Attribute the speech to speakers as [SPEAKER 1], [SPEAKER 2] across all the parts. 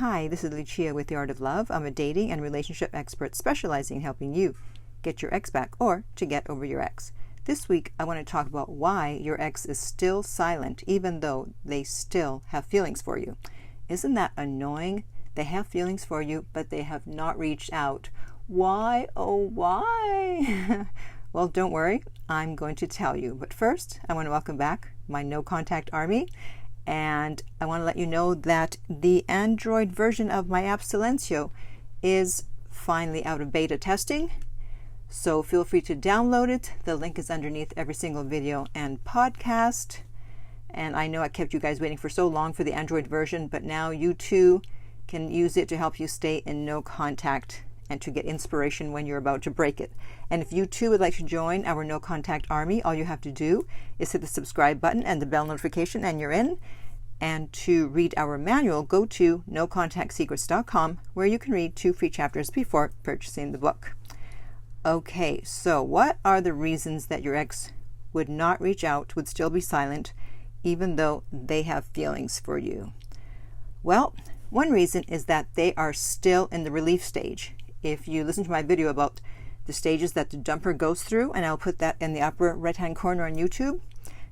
[SPEAKER 1] Hi, this is Lucia with The Art of Love. I'm a dating and relationship expert specializing in helping you get your ex back or to get over your ex. This week, I want to talk about why your ex is still silent even though they still have feelings for you. Isn't that annoying? They have feelings for you, but they have not reached out. Why? Oh, why? Well, don't worry. I'm going to tell you. But first, I want to welcome back my no contact army. And I want to let you know that the Android version of my app Silencio is finally out of beta testing. So feel free to download it. The link is underneath every single video and podcast. And I know I kept you guys waiting for so long for the Android version, but now you too can use it to help you stay in no contact and to get inspiration when you're about to break it. And if you too would like to join our no contact army, all you have to do is hit the subscribe button and the bell notification and you're in. And to read our manual, go to nocontactsecrets.com where you can read 2 free chapters before purchasing the book. Okay, so what are the reasons that your ex would not reach out, would still be silent, even though they have feelings for you? Well, one reason is that they are still in the relief stage. If you listen to my video about the stages that the dumper goes through, and I'll put that in the upper right-hand corner on YouTube,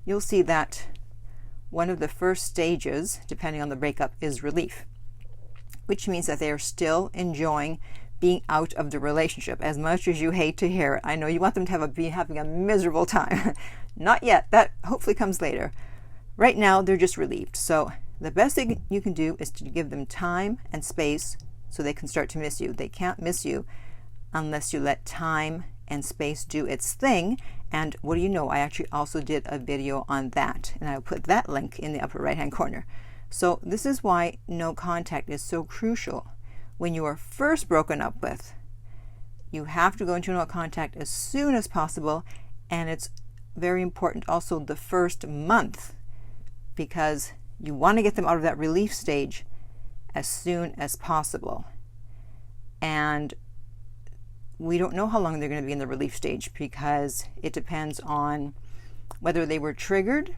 [SPEAKER 1] you'll see that one of the first stages, depending on the breakup, is relief, which means that they are still enjoying being out of the relationship as much as you hate to hear it. I know you want them to be having a miserable time. Not yet. That hopefully comes later. Right now, they're just relieved. So the best thing you can do is to give them time and space so they can start to miss you. They can't miss you unless you let time and space do its thing. And what do you know? I actually also did a video on that, and I'll put that link in the upper right-hand corner. So this is why no contact is so crucial. When you are first broken up with, you have to go into no contact as soon as possible, and it's very important also the first month, because you want to get them out of that relief stage as soon as possible. And we don't know how long they're going to be in the relief stage because it depends on whether they were triggered.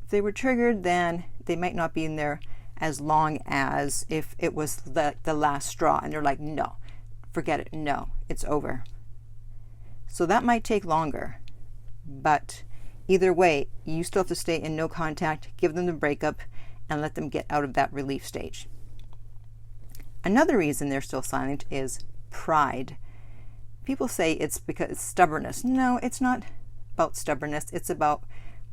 [SPEAKER 1] If they were triggered, then they might not be in there as long as if it was the last straw and they're like, no, forget it, no, it's over. So that might take longer, but either way, you still have to stay in no contact, give them the breakup, and let them get out of that relief stage. Another reason they're still silent is pride. People say it's because it's stubbornness. No, it's not about stubbornness. It's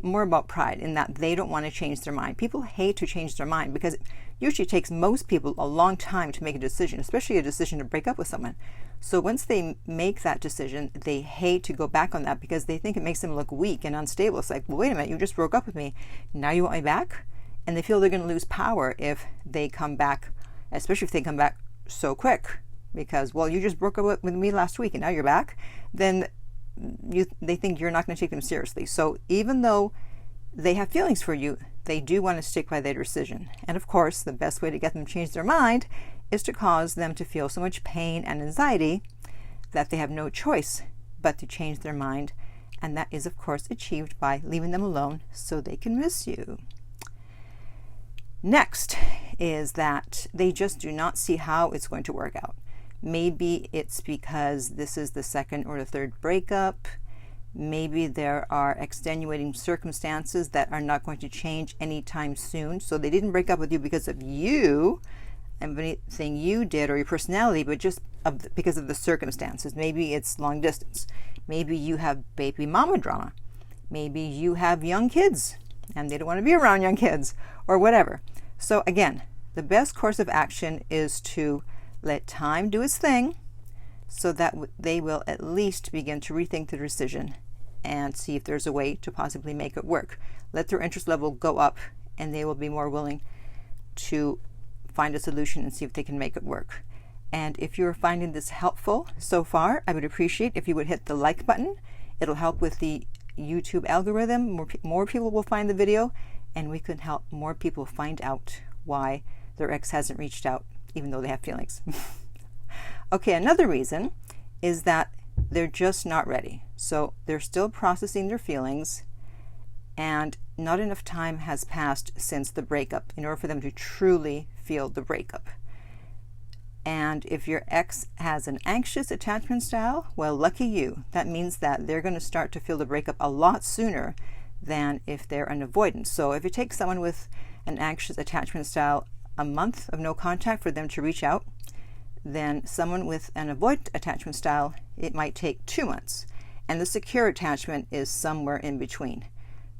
[SPEAKER 1] more about pride in that they don't want to change their mind. People hate to change their mind because it usually takes most people a long time to make a decision, especially a decision to break up with someone. So once they make that decision, they hate to go back on that because they think it makes them look weak and unstable. It's like, well, wait a minute, you just broke up with me. Now you want me back? And they feel they're going to lose power if they come back, especially if they come back so quick. Because, well, you just broke up with me last week and now you're back. Then they think you're not going to take them seriously. So even though they have feelings for you, they do want to stick by their decision. And of course, the best way to get them to change their mind is to cause them to feel so much pain and anxiety that they have no choice but to change their mind. And that is, of course, achieved by leaving them alone so they can miss you. Next is that they just do not see how it's going to work out. Maybe it's because this is the second or the third breakup. Maybe there are extenuating circumstances that are not going to change anytime soon. So they didn't break up with you because of you and anything you did or your personality, but just because of the circumstances. Maybe it's long distance. Maybe you have baby mama drama. Maybe you have young kids and they don't want to be around young kids or whatever. So again, the best course of action is to let time do its thing so that they will at least begin to rethink the decision and see if there's a way to possibly make it work. Let their interest level go up and they will be more willing to find a solution and see if they can make it work. And if you're finding this helpful so far, I would appreciate if you would hit the like button. It'll help with the YouTube algorithm. More people will find the video and we can help more people find out why their ex hasn't reached out even though they have feelings. Okay, another reason is that they're just not ready. So they're still processing their feelings and not enough time has passed since the breakup in order for them to truly feel the breakup. And if your ex has an anxious attachment style, well, lucky you. That means that they're going to start to feel the breakup a lot sooner than if they're an avoidant. So if it takes someone with an anxious attachment style a month of no contact for them to reach out, then someone with an avoidant attachment style, it might take 2 months. And the secure attachment is somewhere in between.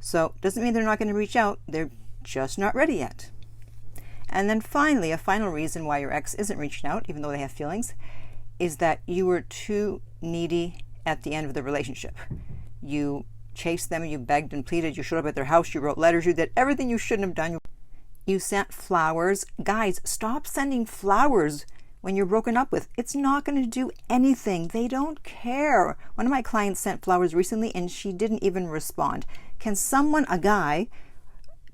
[SPEAKER 1] So doesn't mean they're not going to reach out. They're just not ready yet. And then finally, a final reason why your ex isn't reaching out, even though they have feelings, is that you were too needy at the end of the relationship. You chased them, you begged and pleaded, you showed up at their house, you wrote letters, you did everything you shouldn't have done. You sent flowers. Guys, stop sending flowers when you're broken up with. It's not going to do anything. They don't care. One of my clients sent flowers recently and she didn't even respond. Can someone, a guy,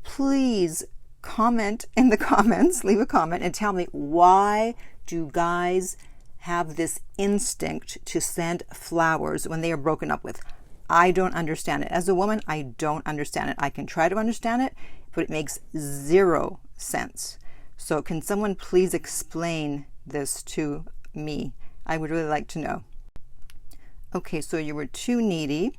[SPEAKER 1] please comment in the comments, leave a comment and tell me, why do guys have this instinct to send flowers when they are broken up with? I don't understand it. As a woman, I don't understand it. I can try to understand it, but it makes zero sense. So can someone please explain this to me? I would really like to know. Okay, so you were too needy,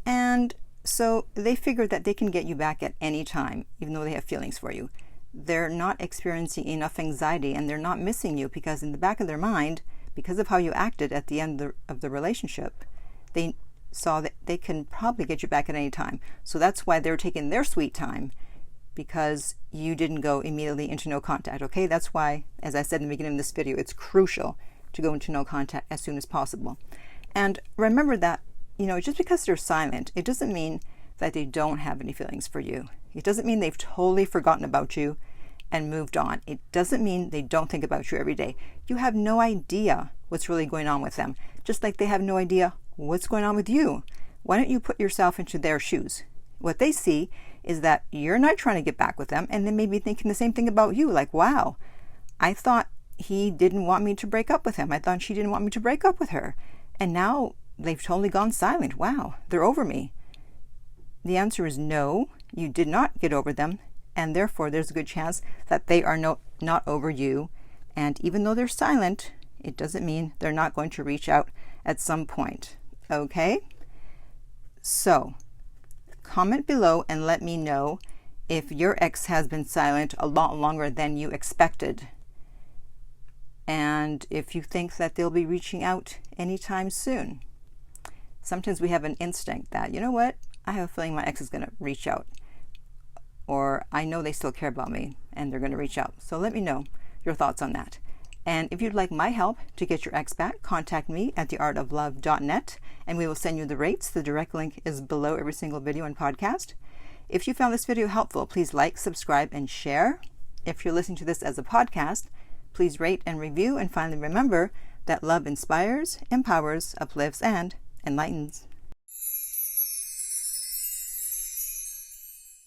[SPEAKER 1] and so they figured that they can get you back at any time, even though they have feelings for you. They're not experiencing enough anxiety, and they're not missing you because in the back of their mind, because of how you acted at the end of the relationship, they saw that they can probably get you back at any time. So that's why they're taking their sweet time, because you didn't go immediately into no contact. Okay, that's why, as I said in the beginning of this video, it's crucial to go into no contact as soon as possible. And remember that, just because they're silent, it doesn't mean that they don't have any feelings for you. It doesn't mean they've totally forgotten about you and moved on. It doesn't mean they don't think about you every day. You have no idea what's really going on with them, just like they have no idea what's going on with you. Why don't you put yourself into their shoes? What they see is that you're not trying to get back with them, and they may be thinking the same thing about you, like, wow, I thought he didn't want me to break up with him. I thought she didn't want me to break up with her. And now they've totally gone silent. Wow, they're over me. The answer is no, you did not get over them, and therefore there's a good chance that they are not over you. And even though they're silent, it doesn't mean they're not going to reach out at some point. Okay? So, comment below and let me know if your ex has been silent a lot longer than you expected, and if you think that they'll be reaching out anytime soon. Sometimes we have an instinct that, you know what, I have a feeling my ex is going to reach out, or I know they still care about me and they're going to reach out. So let me know your thoughts on that. And if you'd like my help to get your ex back, contact me at theartoflove.net and we will send you the rates. The direct link is below every single video and podcast. If you found this video helpful, please like, subscribe, and share. If you're listening to this as a podcast, please rate and review. And finally, remember that love inspires, empowers, uplifts, and enlightens.